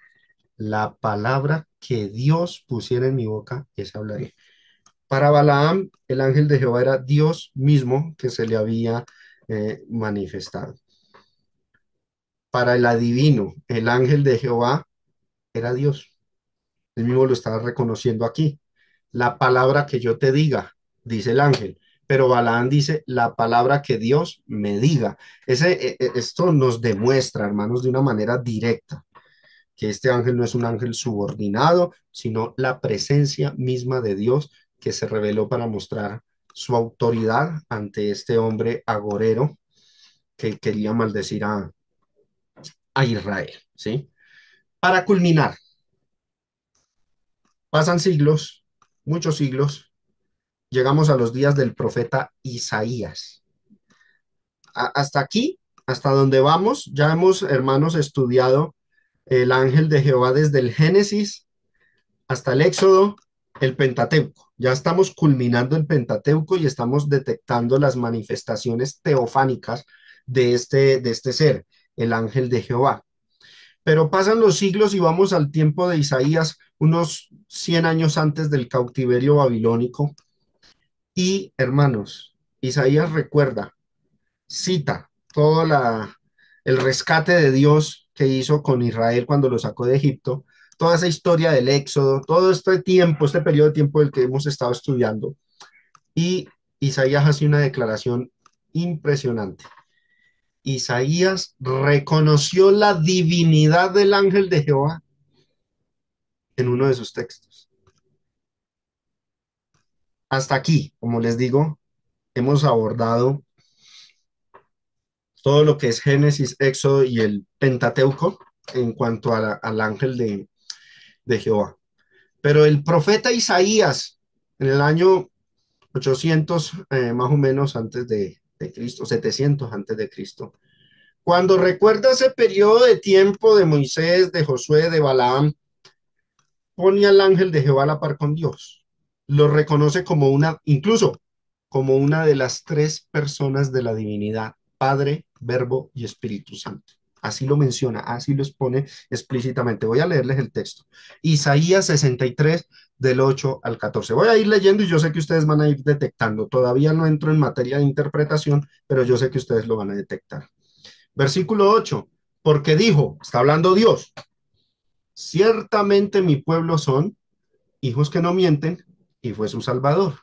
la palabra que Dios pusiera en mi boca, esa hablaré. Para Balaam, el ángel de Jehová era Dios mismo que se le había manifestado. Para el adivino, el ángel de Jehová era Dios. Él mismo lo estaba reconociendo aquí. La palabra que yo te diga, dice el ángel. Pero Balaam dice, la palabra que Dios me diga. Esto nos demuestra, hermanos, de una manera directa, que este ángel no es un ángel subordinado, sino la presencia misma de Dios que se reveló para mostrar su autoridad ante este hombre agorero que quería maldecir a Israel, ¿sí? Para culminar, pasan siglos, muchos siglos, llegamos a los días del profeta Isaías. Hasta aquí, hasta donde vamos, ya hemos, hermanos, estudiado el ángel de Jehová desde el Génesis hasta el Éxodo, el Pentateuco. Ya estamos culminando el Pentateuco y estamos detectando las manifestaciones teofánicas de este ser, el ángel de Jehová. Pero pasan los siglos y vamos al tiempo de Isaías, unos 100 años antes del cautiverio babilónico. Y hermanos, Isaías recuerda, cita todo el rescate de Dios que hizo con Israel cuando lo sacó de Egipto, toda esa historia del Éxodo, todo este tiempo, este periodo de tiempo del que hemos estado estudiando. Y Isaías hace una declaración impresionante. Isaías reconoció la divinidad del ángel de Jehová en uno de sus textos. Hasta aquí, como les digo, hemos abordado todo lo que es Génesis, Éxodo y el Pentateuco en cuanto al ángel de Jehová. Pero el profeta Isaías, en el año 800 más o menos antes de Cristo, 700 antes de Cristo, cuando recuerda ese periodo de tiempo de Moisés, de Josué, de Balaam, pone al ángel de Jehová a la par con Dios. Lo reconoce como incluso como una de las tres personas de la divinidad, Padre, Verbo y Espíritu Santo. Así lo menciona, así lo expone explícitamente. Voy a leerles el texto. Isaías 63, del 8 al 14. Voy a ir leyendo y yo sé que ustedes van a ir detectando. Todavía no entro en materia de interpretación, pero yo sé que ustedes lo van a detectar. Versículo 8. Porque dijo, está hablando Dios, ciertamente mi pueblo son hijos que no mienten, y fue su salvador.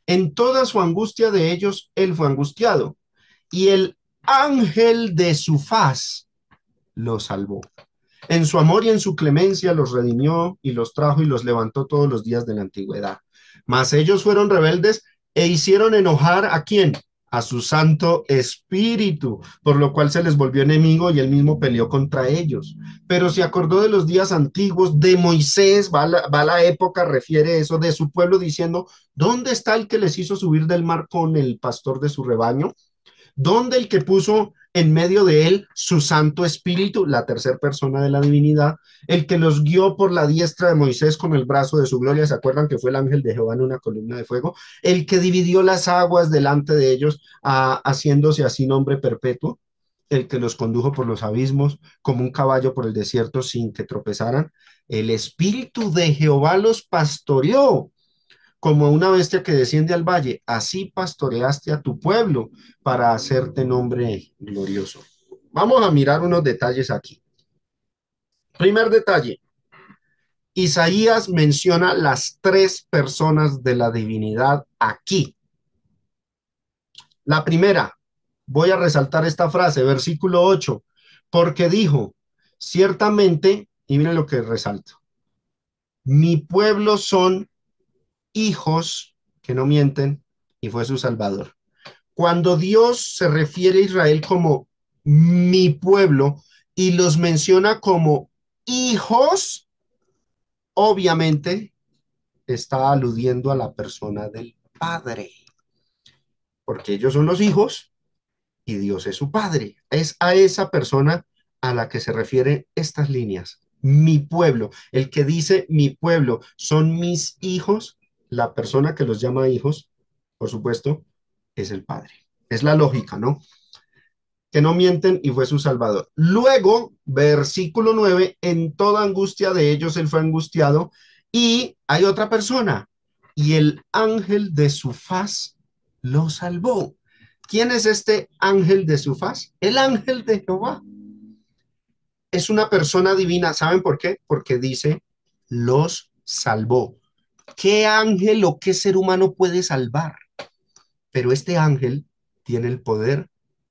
En toda su angustia de ellos, él fue angustiado, y el ángel de su faz los salvó. En su amor y en su clemencia los redimió y los trajo y los levantó todos los días de la antigüedad. Mas ellos fueron rebeldes e hicieron enojar ¿a quién? a su Santo Espíritu, por lo cual se les volvió enemigo y él mismo peleó contra ellos. Pero se acordó de los días antiguos de Moisés, va la época, refiere eso, de su pueblo diciendo, ¿dónde está el que les hizo subir del mar con el pastor de su rebaño? Donde el que puso en medio de él su Santo Espíritu, la tercera persona de la divinidad, el que los guió por la diestra de Moisés con el brazo de su gloria, ¿se acuerdan que fue el ángel de Jehová en una columna de fuego? El que dividió las aguas delante de ellos, haciéndose así nombre perpetuo, el que los condujo por los abismos como un caballo por el desierto sin que tropezaran. El Espíritu de Jehová los pastoreó como una bestia que desciende al valle, así pastoreaste a tu pueblo para hacerte nombre glorioso. Vamos a mirar unos detalles aquí. Primer detalle, Isaías menciona las tres personas de la divinidad aquí. La primera, voy a resaltar esta frase, versículo 8, porque dijo, ciertamente, y miren lo que resalto, mi pueblo son hijos que no mienten y fue su salvador. Cuando Dios se refiere a Israel como mi pueblo y los menciona como hijos, obviamente está aludiendo a la persona del Padre, porque ellos son los hijos y Dios es su Padre. Es a esa persona a la que se refieren estas líneas. Mi pueblo, el que dice mi pueblo son mis hijos, la persona que los llama hijos, por supuesto, es el Padre. Es la lógica, ¿no? Que no mienten y fue su salvador. Luego, versículo 9, en toda angustia de ellos él fue angustiado y hay otra persona y el ángel de su faz lo salvó. ¿Quién es este ángel de su faz? El ángel de Jehová. Es una persona divina. ¿Saben por qué? Porque dice, los salvó. ¿Qué ángel o qué ser humano puede salvar? Pero este ángel tiene el poder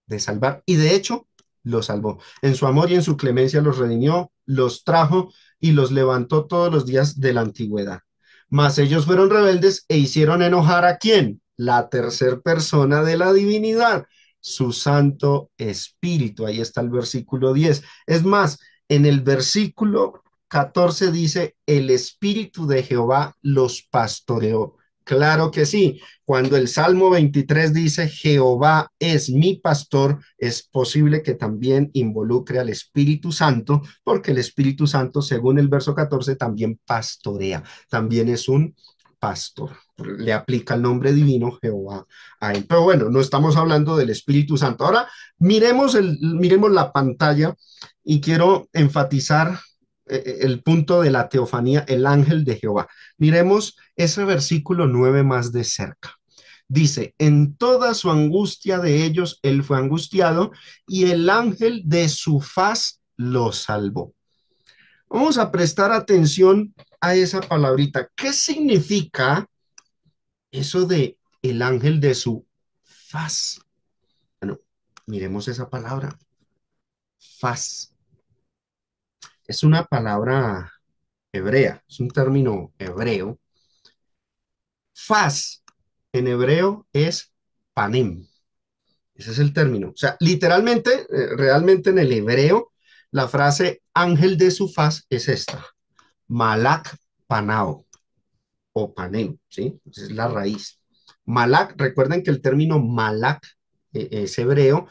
de salvar y de hecho los salvó. En su amor y en su clemencia los redimió, los trajo y los levantó todos los días de la antigüedad. Mas ellos fueron rebeldes e hicieron enojar a quién? La tercera persona de la divinidad, su Santo Espíritu. Ahí está el versículo 10. Es más, en el versículo 14 dice, el Espíritu de Jehová los pastoreó. Claro que sí. Cuando el Salmo 23 dice, Jehová es mi pastor, es posible que también involucre al Espíritu Santo, porque el Espíritu Santo, según el verso 14, también pastorea, también es un pastor. Le aplica el nombre divino Jehová a él. Pero bueno, no estamos hablando del Espíritu Santo. Ahora miremos la pantalla y quiero enfatizar el punto de la teofanía, el ángel de Jehová. Miremos ese versículo 9 más de cerca. Dice, en toda su angustia de ellos, él fue angustiado y el ángel de su faz lo salvó. Vamos a prestar atención a esa palabrita. ¿Qué significa eso de el ángel de su faz? Bueno, miremos esa palabra, faz. Es una palabra hebrea, es un término hebreo. Faz en hebreo es panem. Ese es el término. O sea, literalmente, realmente en el hebreo, la frase ángel de su faz es esta. Malak panao o panem, ¿sí? Esa es la raíz. Malak, recuerden que el término malak es hebreo,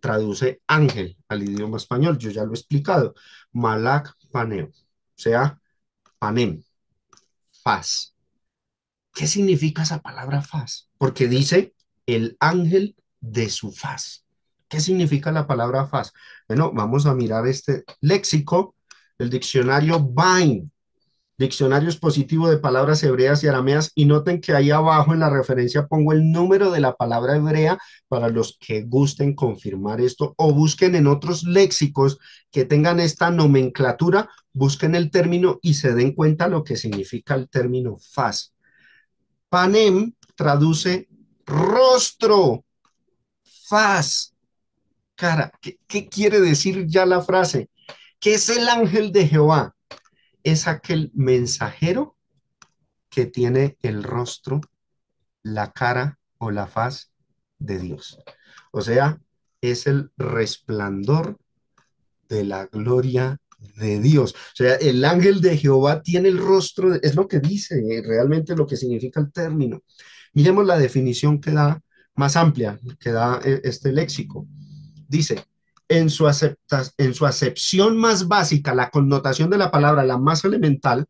traduce ángel al idioma español, yo ya lo he explicado. Malak paneo, o sea, panem, faz. ¿Qué significa esa palabra faz? Porque dice el ángel de su faz. ¿Qué significa la palabra faz? Bueno, vamos a mirar este léxico, el diccionario Vine, diccionario expositivo de palabras hebreas y arameas, y noten que ahí abajo en la referencia pongo el número de la palabra hebrea para los que gusten confirmar esto o busquen en otros léxicos que tengan esta nomenclatura, busquen el término y se den cuenta lo que significa el término faz. Panem traduce rostro, faz, cara. ¿Qué quiere decir ya la frase? ¿Qué es el ángel de Jehová? Es aquel mensajero que tiene el rostro, la cara o la faz de Dios. O sea, es el resplandor de la gloria de Dios. O sea, el ángel de Jehová tiene el rostro, es lo que dice, realmente lo que significa el término. Miremos la definición que da más amplia, que da este léxico. Dice, en su acepción más básica, la connotación de la palabra, la más elemental,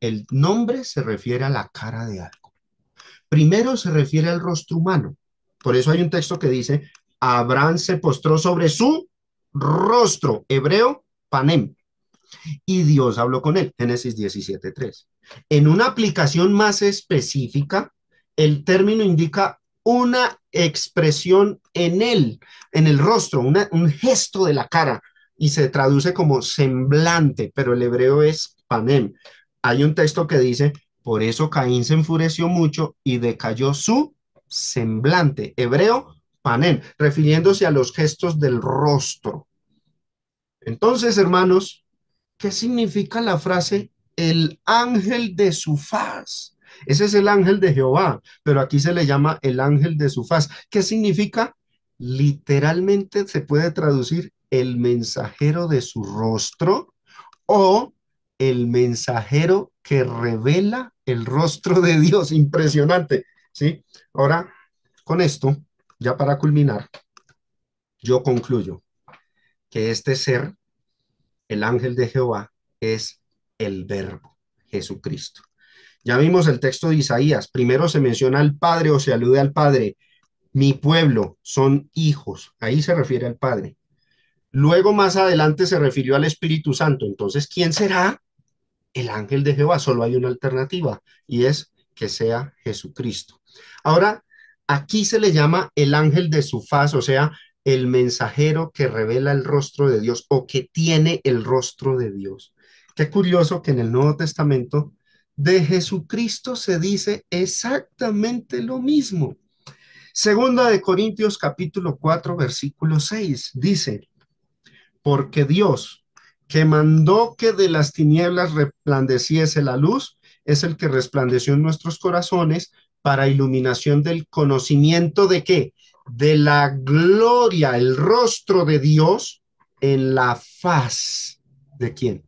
el nombre se refiere a la cara de algo. Primero se refiere al rostro humano. Por eso hay un texto que dice, Abraham se postró sobre su rostro, hebreo, panem, y Dios habló con él, Génesis 17:3. En una aplicación más específica, el término indica una expresión en él, en el rostro, un gesto de la cara, y se traduce como semblante, pero el hebreo es panem. Hay un texto que dice, por eso Caín se enfureció mucho y decayó su semblante, hebreo, panem, refiriéndose a los gestos del rostro. Entonces, hermanos, ¿qué significa la frase el ángel de su faz? Ese es el ángel de Jehová, pero aquí se le llama el ángel de su faz. ¿Qué significa? Literalmente se puede traducir el mensajero de su rostro o el mensajero que revela el rostro de Dios. Impresionante, ¿sí? Ahora, con esto, ya para culminar, yo concluyo que este ser, el ángel de Jehová, es el verbo, Jesucristo. Ya vimos el texto de Isaías. Primero se menciona al Padre o se alude al Padre. Mi pueblo son hijos. Ahí se refiere al Padre. Luego más adelante se refirió al Espíritu Santo. Entonces, ¿quién será? El ángel de Jehová. Solo hay una alternativa y es que sea Jesucristo. Ahora, aquí se le llama el ángel de su faz, o sea, el mensajero que revela el rostro de Dios o que tiene el rostro de Dios. Qué curioso que en el Nuevo Testamento de Jesucristo se dice exactamente lo mismo. Segunda de Corintios capítulo 4 versículo 6 dice, porque Dios, que mandó que de las tinieblas resplandeciese la luz, es el que resplandeció en nuestros corazones para iluminación del conocimiento de qué? De la gloria, el rostro de Dios en la faz. ¿De quién?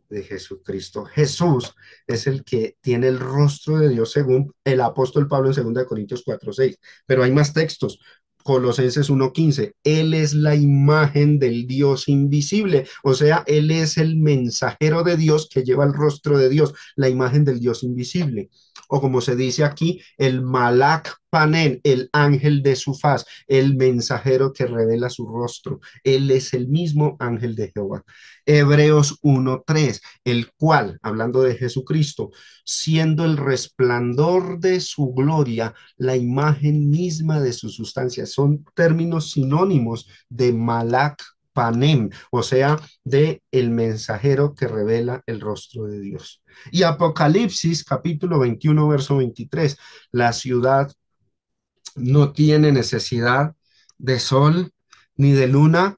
De Jesucristo. Jesús es el que tiene el rostro de Dios según el apóstol Pablo en 2 Corintios 4:6. Pero hay más textos. Colosenses 1:15, Él es la imagen del Dios invisible, o sea, Él es el mensajero de Dios que lleva el rostro de Dios, la imagen del Dios invisible. O como se dice aquí, el Malak Panen, el ángel de su faz, el mensajero que revela su rostro. Él es el mismo ángel de Jehová. Hebreos 1:3, el cual, hablando de Jesucristo, siendo el resplandor de su gloria, la imagen misma de su sustancia. Son términos sinónimos de Malak Panem, o sea, de el mensajero que revela el rostro de Dios. Y Apocalipsis capítulo 21, verso 23, la ciudad no tiene necesidad de sol ni de luna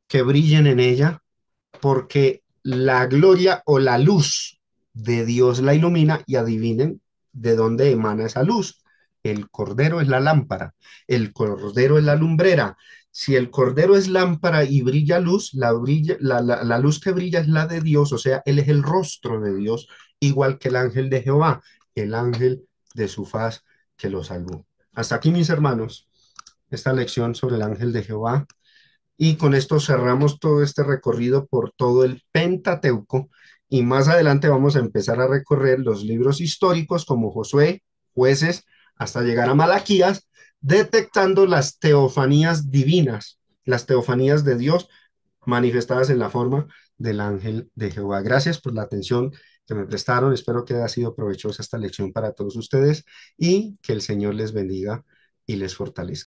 que brillen en ella, porque la gloria o la luz de Dios la ilumina y adivinen de dónde emana esa luz. El cordero es la lámpara, el cordero es la lumbrera. Si el cordero es lámpara y brilla luz, la luz que brilla es la de Dios, o sea, él es el rostro de Dios, igual que el ángel de Jehová, el ángel de su faz que lo salvó. Hasta aquí, mis hermanos, esta lección sobre el ángel de Jehová. Y con esto cerramos todo este recorrido por todo el Pentateuco y más adelante vamos a empezar a recorrer los libros históricos como Josué, Jueces, hasta llegar a Malaquías, detectando las teofanías divinas, las teofanías de Dios manifestadas en la forma del ángel de Jehová. Gracias por la atención que me prestaron. Espero que haya sido provechosa esta lección para todos ustedes y que el Señor les bendiga y les fortalezca.